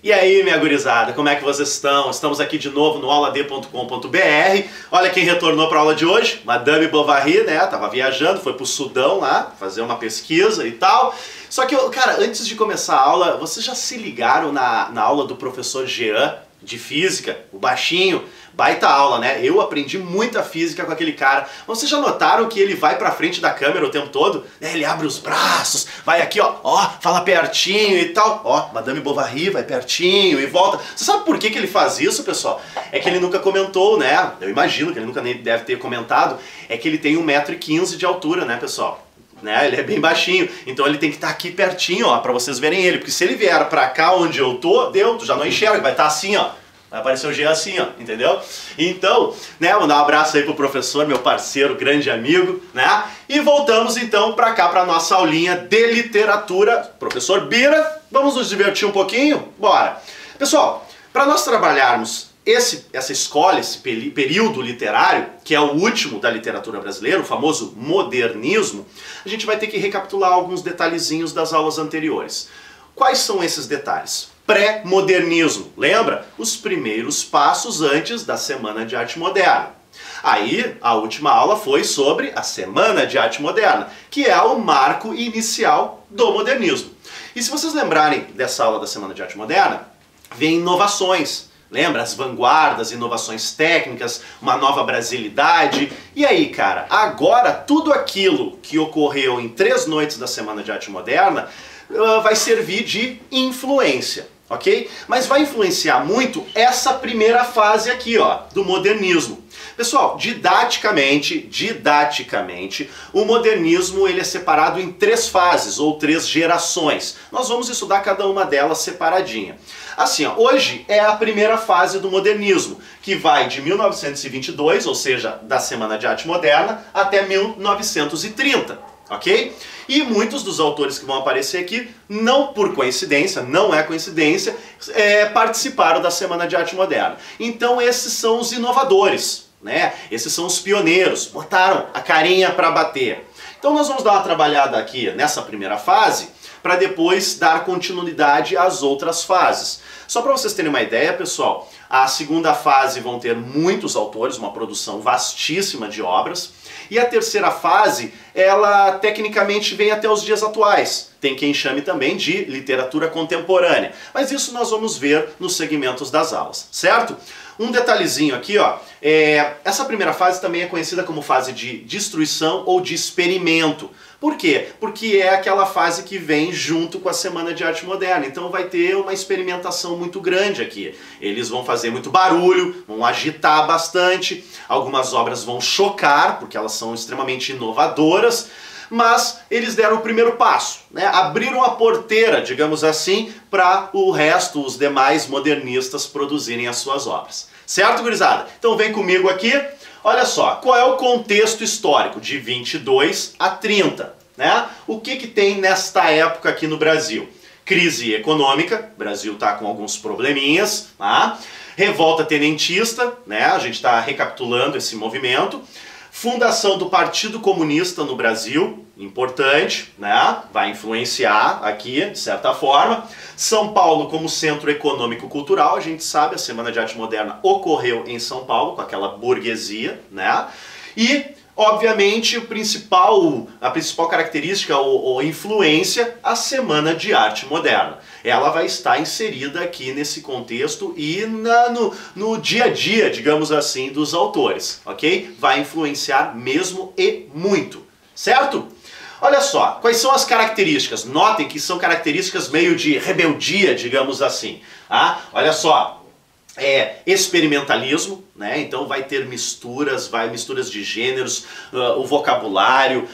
E aí, minha gurizada, como é que vocês estão? Estamos aqui de novo no auladê.com.br. Olha quem retornou para a aula de hoje, Madame Bovary, né? Tava viajando, foi pro Sudão lá, fazer uma pesquisa e tal. Só que, cara, antes de começar a aula, vocês já se ligaram na aula do professor Jean, de física, o baixinho? Baita aula, né? Eu aprendi muita física com aquele cara. Vocês já notaram que ele vai pra frente da câmera o tempo todo? Ele abre os braços, vai aqui, ó, fala pertinho e tal. Ó, Madame Bovary vai pertinho e volta. Você sabe por que ele faz isso, pessoal? É que ele nunca comentou, né? Eu imagino que ele nunca nem deve ter comentado. É que ele tem 1,15 m de altura, né, pessoal? Né? Ele é bem baixinho, então ele tem que estar aqui pertinho, ó, pra vocês verem ele. Porque se ele vier pra cá onde eu tô, tu já não enxerga, vai estar assim, ó. Vai aparecer o G assim, ó, entendeu? Então, né, vou dar um abraço aí pro professor, meu parceiro, grande amigo, né? E voltamos então pra cá, pra nossa aulinha de literatura. Professor Bira, vamos nos divertir um pouquinho? Bora! Pessoal, para nós trabalharmos essa escola, esse período literário, que é o último da literatura brasileira, o famoso modernismo, a gente vai ter que recapitular alguns detalhezinhos das aulas anteriores. Quais são esses detalhes? Pré-modernismo, lembra? Os primeiros passos antes da Semana de Arte Moderna. Aí, a última aula foi sobre a Semana de Arte Moderna, que é o marco inicial do modernismo. E se vocês lembrarem dessa aula da Semana de Arte Moderna, vem inovações. Lembra? As vanguardas, inovações técnicas, uma nova brasilidade. E aí, cara, agora tudo aquilo que ocorreu em 3 noites da Semana de Arte Moderna vai servir de influência, ok? Mas vai influenciar muito essa primeira fase aqui, ó, do modernismo. Pessoal, didaticamente, o modernismo ele é separado em 3 fases, ou 3 gerações. Nós vamos estudar cada uma delas separadinha. Assim, ó, hoje é a primeira fase do modernismo, que vai de 1922, ou seja, da Semana de Arte Moderna, até 1930, ok? E muitos dos autores que vão aparecer aqui, não por coincidência, não é coincidência, participaram da Semana de Arte Moderna. Então esses são os inovadores, né? Esses são os pioneiros, botaram a carinha para bater. Então nós vamos dar uma trabalhada aqui nessa primeira fase, para depois dar continuidade às outras fases. Só para vocês terem uma ideia, pessoal, a segunda fase vão ter muitos autores, uma produção vastíssima de obras, e a terceira fase, ela tecnicamente vem até os dias atuais. Tem quem chame também de literatura contemporânea, mas isso nós vamos ver nos segmentos das aulas, certo? Um detalhezinho aqui, ó, essa primeira fase também é conhecida como fase de destruição ou de experimento. Por quê? Porque é aquela fase que vem junto com a Semana de Arte Moderna, então vai ter uma experimentação muito grande aqui. Eles vão fazer muito barulho, vão agitar bastante, algumas obras vão chocar, porque elas são extremamente inovadoras, mas eles deram o primeiro passo, né? Abriram a porteira, digamos assim, para o resto, os demais modernistas produzirem as suas obras. Certo, gurizada? Então vem comigo aqui. Olha só, qual é o contexto histórico de 22 a 30, né? O que tem nesta época aqui no Brasil? Crise econômica, o Brasil está com alguns probleminhas, tá? Revolta tenentista, né? A gente está recapitulando esse movimento. Fundação do Partido Comunista no Brasil, importante, né? Vai influenciar aqui, de certa forma. São Paulo como centro econômico-cultural, a gente sabe, a Semana de Arte Moderna ocorreu em São Paulo, com aquela burguesia, né? E, obviamente, a principal característica ou influência, a Semana de Arte Moderna. Ela vai estar inserida aqui nesse contexto e no dia a dia, digamos assim, dos autores, ok? Vai influenciar mesmo e muito, certo? Olha só, quais são as características? Notem que são características meio de rebeldia, digamos assim. Ah, olha só, experimentalismo, né? Então vai ter misturas de gêneros, o vocabulário,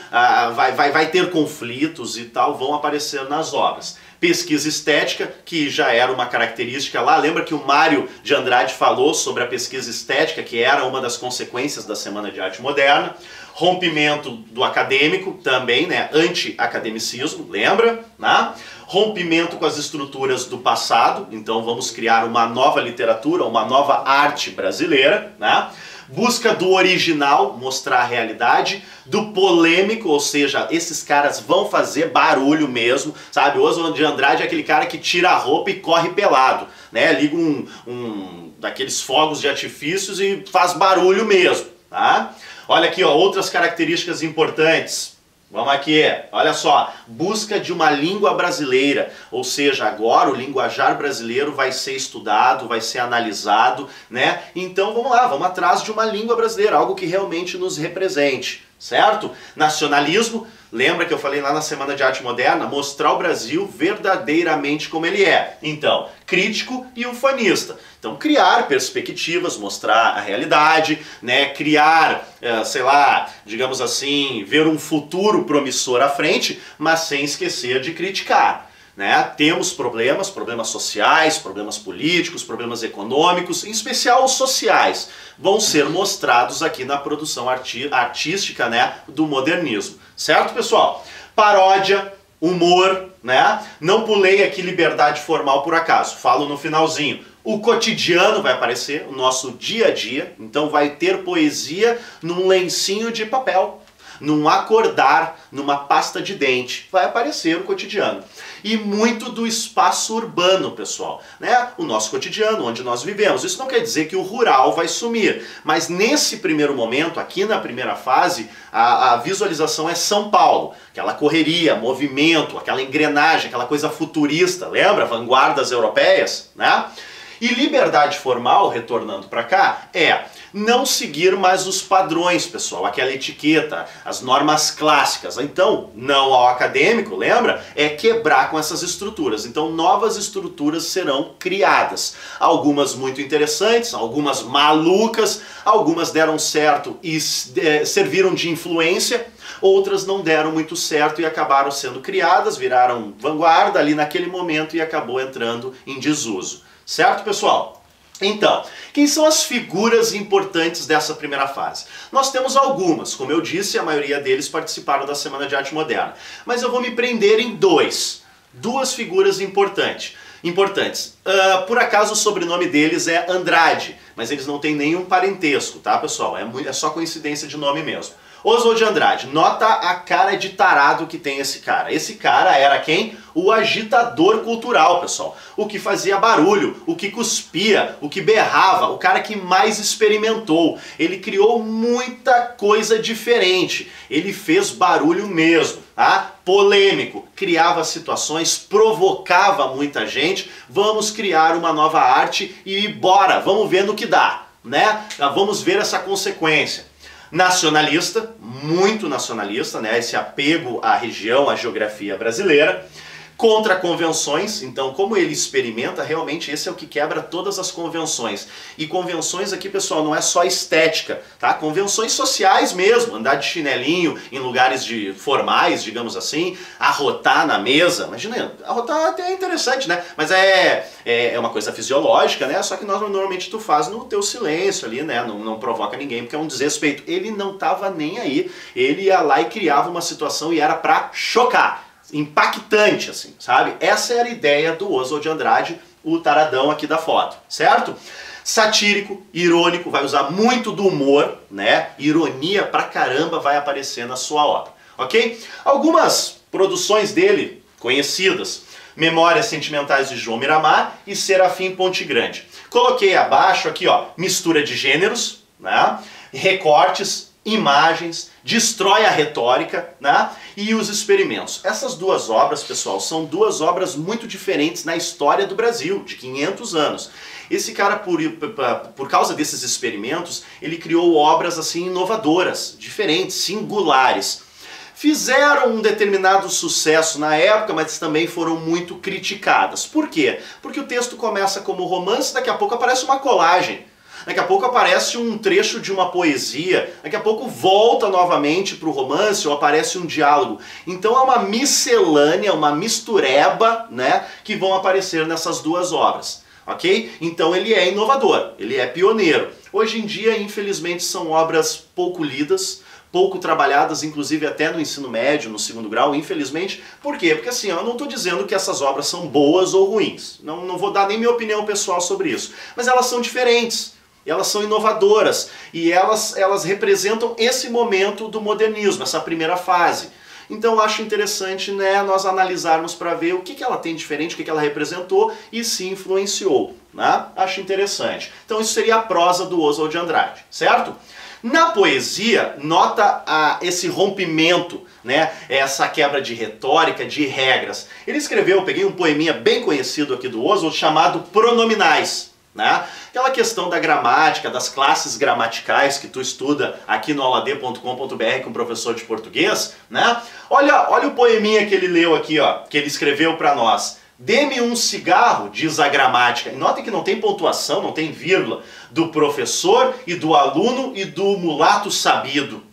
vai ter conflitos e tal, vão aparecer nas obras. Pesquisa estética, que já era uma característica lá, lembra que o Mário de Andrade falou sobre a pesquisa estética, que era uma das consequências da Semana de Arte Moderna. Rompimento do acadêmico, também, né? Anti-academicismo, lembra? Né? Rompimento com as estruturas do passado, então vamos criar uma nova literatura, uma nova arte brasileira, né? Busca do original, mostrar a realidade, do polêmico, ou seja, esses caras vão fazer barulho mesmo, sabe? O Oswald de Andrade é aquele cara que tira a roupa e corre pelado, né? Liga um daqueles fogos de artifícios e faz barulho mesmo, tá? Olha aqui, ó, outras características importantes. Vamos aqui, olha só, busca de uma língua brasileira, ou seja, agora o linguajar brasileiro vai ser estudado, vai ser analisado, né? Então vamos lá, vamos atrás de uma língua brasileira, algo que realmente nos represente, certo? Nacionalismo, lembra que eu falei lá na Semana de Arte Moderna? Mostrar o Brasil verdadeiramente como ele é. Então, crítico e ufanista. Então, criar perspectivas, mostrar a realidade, né? Criar, sei lá, digamos assim, ver um futuro promissor à frente, mas sem esquecer de criticar. Né? Temos problemas sociais, problemas políticos, problemas econômicos, em especial os sociais, vão ser mostrados aqui na produção artística, né, do modernismo. Certo, pessoal? Paródia, humor, né? Não pulei aqui liberdade formal por acaso, falo no finalzinho. O cotidiano vai aparecer, o nosso dia a dia, então vai ter poesia num lencinho de papel, num acordar, numa pasta de dente, vai aparecer o cotidiano. E muito do espaço urbano, pessoal, né? O nosso cotidiano, onde nós vivemos. Isso não quer dizer que o rural vai sumir, mas nesse primeiro momento, aqui na primeira fase, a visualização é São Paulo. Aquela correria, movimento, aquela engrenagem, aquela coisa futurista, lembra? Vanguardas europeias, né? E liberdade formal, retornando para cá, é não seguir mais os padrões, pessoal, aquela etiqueta, as normas clássicas. Então, não ao acadêmico, lembra? É quebrar com essas estruturas. Então, novas estruturas serão criadas. Algumas muito interessantes, algumas malucas, algumas deram certo e serviram de influência, outras não deram muito certo e acabaram sendo criadas, viraram vanguarda ali naquele momento e acabou entrando em desuso. Certo, pessoal? Então, quem são as figuras importantes dessa primeira fase? Nós temos algumas, como eu disse, a maioria deles participaram da Semana de Arte Moderna. Mas eu vou me prender em duas figuras importantes. Por acaso o sobrenome deles é Andrade, mas eles não têm nenhum parentesco, tá, pessoal? É só coincidência de nome mesmo. Oswald de Andrade, nota a cara de tarado que tem esse cara. Esse cara era quem? O agitador cultural, pessoal. O que fazia barulho, o que cuspia, o que berrava, o cara que mais experimentou. Ele criou muita coisa diferente. Ele fez barulho mesmo, tá? Polêmico, criava situações, provocava muita gente. Vamos criar uma nova arte e bora, vamos ver no que dá, né? Vamos ver essa consequência. Nacionalista, muito nacionalista, né? Esse apego à região, à geografia brasileira. Contra convenções, então como ele experimenta, realmente esse é o que quebra todas as convenções. E convenções aqui, pessoal, não é só estética, tá? Convenções sociais mesmo, andar de chinelinho em lugares formais, digamos assim, arrotar na mesa. Imagina, arrotar até é interessante, né? Mas é uma coisa fisiológica, né? Só que normalmente tu faz no teu silêncio ali, né? Não provoca ninguém, porque é um desrespeito. Ele não tava nem aí, ele ia lá e criava uma situação e era pra chocar. Impactante, assim, sabe? Essa era a ideia do Oswald de Andrade, o taradão aqui da foto, certo? Satírico, irônico, vai usar muito do humor, né? Ironia pra caramba vai aparecer na sua obra, ok? Algumas produções dele conhecidas: Memórias Sentimentais de João Miramar e Serafim Ponte Grande. Coloquei abaixo aqui, ó, mistura de gêneros, né? Recortes, imagens, destrói a retórica, né? E os experimentos. Essas duas obras, pessoal, são duas obras muito diferentes na história do Brasil, de 500 anos. Esse cara, por causa desses experimentos, ele criou obras assim inovadoras, diferentes, singulares. Fizeram um determinado sucesso na época, mas também foram muito criticadas. Por quê? Porque o texto começa como romance, daqui a pouco aparece uma colagem. Daqui a pouco aparece um trecho de uma poesia, daqui a pouco volta novamente para o romance ou aparece um diálogo. Então é uma miscelânea, uma mistureba, né, que vão aparecer nessas duas obras, ok? Então ele é inovador, ele é pioneiro. Hoje em dia, infelizmente, são obras pouco lidas, pouco trabalhadas, inclusive até no ensino médio, no segundo grau, infelizmente. Por quê? Porque assim, eu não estou dizendo que essas obras são boas ou ruins. Não vou dar nem minha opinião pessoal sobre isso. Mas elas são diferentes. elas são inovadoras e elas representam esse momento do modernismo, essa primeira fase. Então acho interessante, né, nós analisarmos para ver o que ela tem diferente, o que ela representou e se influenciou, né? Acho interessante. Então isso seria a prosa do Oswald de Andrade, certo? Na poesia, nota esse rompimento, né, essa quebra de retórica, de regras. Ele escreveu, eu peguei um poeminha bem conhecido aqui do Oswald chamado Pronominais. Né? Aquela questão da gramática, das classes gramaticais que tu estuda aqui no auladê.com.br com o professor de português, né? Olha o poeminha que ele leu aqui, ó, que ele escreveu para nós. Dê-me um cigarro, diz a gramática. E notem que não tem pontuação, não tem vírgula, do professor e do aluno e do mulato sabido.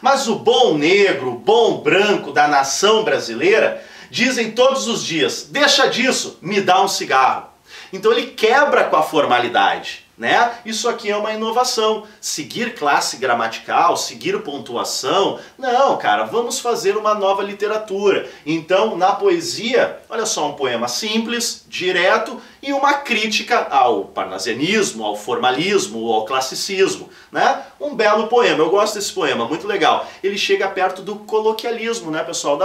Mas o bom negro, o bom branco da nação brasileira dizem todos os dias, deixa disso, me dá um cigarro. Então ele quebra com a formalidade, né? Isso aqui é uma inovação. Seguir classe gramatical, seguir pontuação, não, cara, vamos fazer uma nova literatura. Então, na poesia, olha só, um poema simples, direto e uma crítica ao parnasianismo, ao formalismo, ao classicismo, né? Um belo poema, eu gosto desse poema, muito legal. Ele chega perto do coloquialismo, né, pessoal?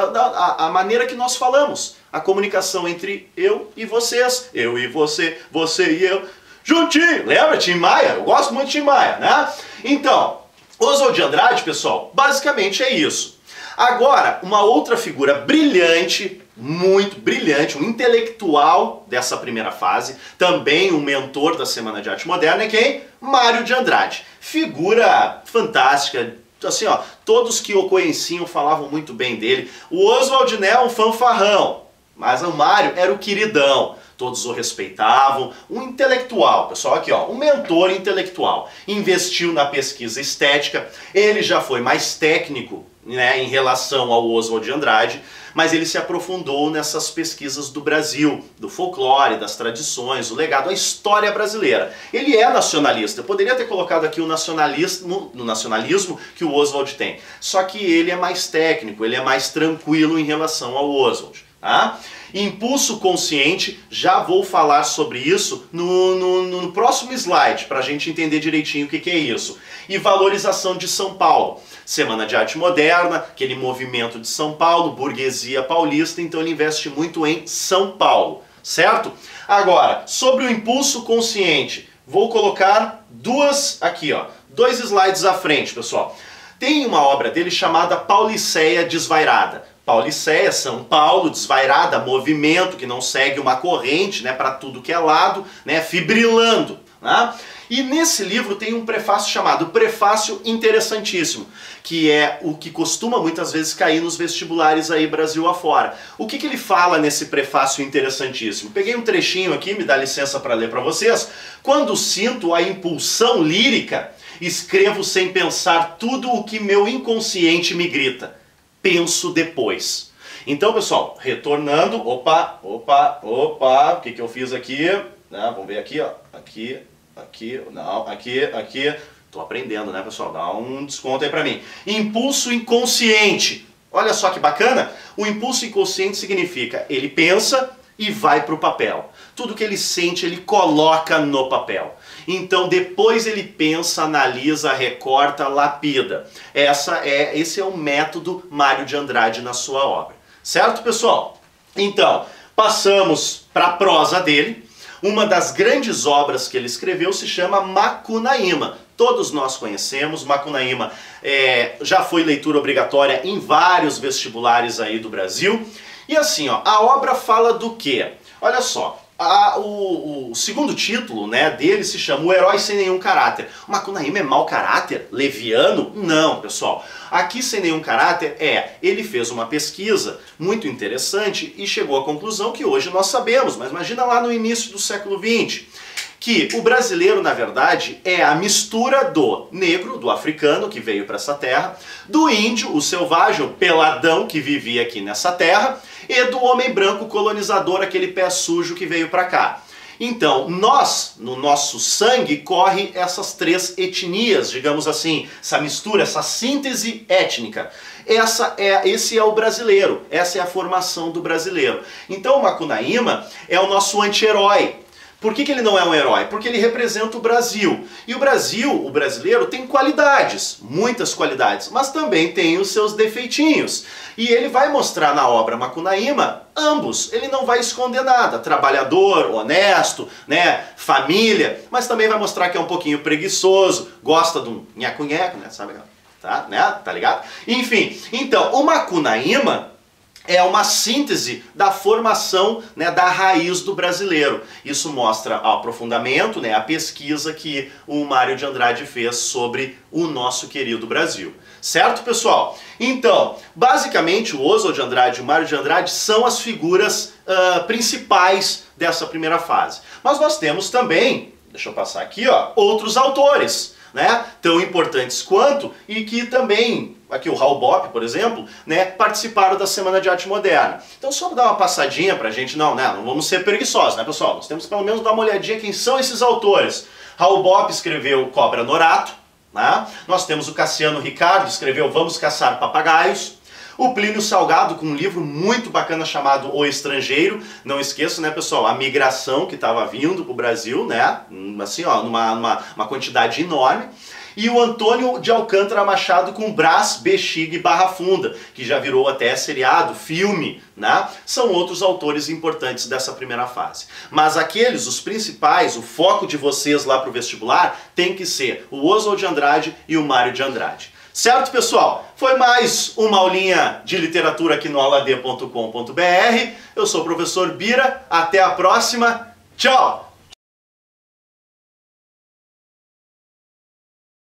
A maneira que nós falamos. A comunicação entre eu e vocês, eu e você, você e eu, juntinho. Lembra Tim Maia? Eu gosto muito de Tim Maia, né? Então, Oswald de Andrade, pessoal, basicamente é isso. Agora, uma outra figura brilhante, muito brilhante, um intelectual dessa primeira fase, também um mentor da Semana de Arte Moderna, é quem? Mário de Andrade. Figura fantástica, assim, ó, todos que o conheciam falavam muito bem dele. O Oswald, né, é um fanfarrão. Mas o Mário era o queridão, todos o respeitavam, um intelectual, pessoal, aqui ó, um mentor intelectual, investiu na pesquisa estética, ele já foi mais técnico, né, em relação ao Oswald de Andrade, mas ele se aprofundou nessas pesquisas do Brasil, do folclore, das tradições, o legado, a história brasileira. Ele é nacionalista, eu poderia ter colocado aqui o nacionalismo, no nacionalismo que o Oswald tem, só que ele é mais técnico, ele é mais tranquilo em relação ao Oswald. Tá? Impulso consciente, já vou falar sobre isso no próximo slide, para a gente entender direitinho o que é isso. E valorização de São Paulo. Semana de Arte Moderna, aquele movimento de São Paulo, burguesia paulista, então ele investe muito em São Paulo, certo? Agora, sobre o impulso consciente, vou colocar dois slides à frente, pessoal. Tem uma obra dele chamada Pauliceia Desvairada. Pauliceia, São Paulo, desvairada, movimento que não segue uma corrente, né, para tudo que é lado, né, fibrilando. Né? E nesse livro tem um prefácio chamado Prefácio Interessantíssimo, que é o que costuma muitas vezes cair nos vestibulares aí Brasil afora. O que ele fala nesse prefácio interessantíssimo? Peguei um trechinho aqui, me dá licença para ler para vocês. Quando sinto a impulsão lírica, escrevo sem pensar tudo o que meu inconsciente me grita. Penso depois. Então, pessoal, retornando, o que eu fiz aqui? Né? Vamos ver aqui, ó, aqui, tô aprendendo, né, pessoal? Dá um desconto aí pra mim. Impulso inconsciente. Olha só que bacana. O impulso inconsciente significa, ele pensa e vai pro papel. Tudo que ele sente, ele coloca no papel. Então depois ele pensa, analisa, recorta, lapida. Esse é o método Mário de Andrade na sua obra. Certo, pessoal? Então, passamos para a prosa dele. Uma das grandes obras que ele escreveu se chama Macunaíma. Todos nós conhecemos, Macunaíma já foi leitura obrigatória em vários vestibulares aí do Brasil. E assim, ó, a obra fala do quê? Olha só. O segundo título, né, dele se chama O Herói Sem Nenhum Caráter. O Macunaíma é mau caráter? Leviano? Não, pessoal. Aqui sem nenhum caráter ele fez uma pesquisa muito interessante e chegou à conclusão que hoje nós sabemos, mas imagina lá no início do século XX, que o brasileiro, na verdade, é a mistura do negro, do africano, que veio para essa terra, do índio, o selvagem, o peladão, que vivia aqui nessa terra, e do homem branco colonizador, aquele pé sujo que veio para cá. Então, nós, no nosso sangue, corre essas três etnias, digamos assim, essa mistura, essa síntese étnica. Esse é o brasileiro, essa é a formação do brasileiro. Então, o Macunaíma é o nosso anti-herói. Por que ele não é um herói? Porque ele representa o Brasil. E o Brasil, o brasileiro, tem qualidades, muitas qualidades, mas também tem os seus defeitinhos. E ele vai mostrar na obra Macunaíma ambos. Ele não vai esconder nada. Trabalhador, honesto, né, família, mas também vai mostrar que é um pouquinho preguiçoso, gosta de um nheco-nheco, né, sabe? Tá, né? Tá ligado? Enfim, então, o Macunaíma é uma síntese da formação, né, da raiz do brasileiro. Isso mostra o aprofundamento, né, a pesquisa que o Mário de Andrade fez sobre o nosso querido Brasil. Certo, pessoal? Então, basicamente, o Oswald de Andrade e o Mário de Andrade são as figuras principais dessa primeira fase. Mas nós temos também, deixa eu passar aqui, ó, outros autores, né, tão importantes quanto, e que também, aqui o Raul Bopp, por exemplo, né, participaram da Semana de Arte Moderna. Então só dar uma passadinha pra gente, não vamos ser preguiçosos, né, pessoal? Nós temos que pelo menos dar uma olhadinha quem são esses autores. Raul Bopp escreveu Cobra Norato, né? Nós temos o Cassiano Ricardo, escreveu Vamos Caçar Papagaios. O Plínio Salgado, com um livro muito bacana chamado O Estrangeiro. Não esqueça, né, pessoal, a migração que estava vindo para o Brasil, né, assim, ó, numa quantidade enorme. E o Antônio de Alcântara Machado com Brás, Bexiga e Barra Funda, que já virou até seriado, filme, né? São outros autores importantes dessa primeira fase. Mas aqueles, os principais, o foco de vocês lá para o vestibular, tem que ser o Oswald de Andrade e o Mário de Andrade. Certo, pessoal? Foi mais uma aulinha de literatura aqui no auladê.com.br. Eu sou o professor Bira. Até a próxima. Tchau!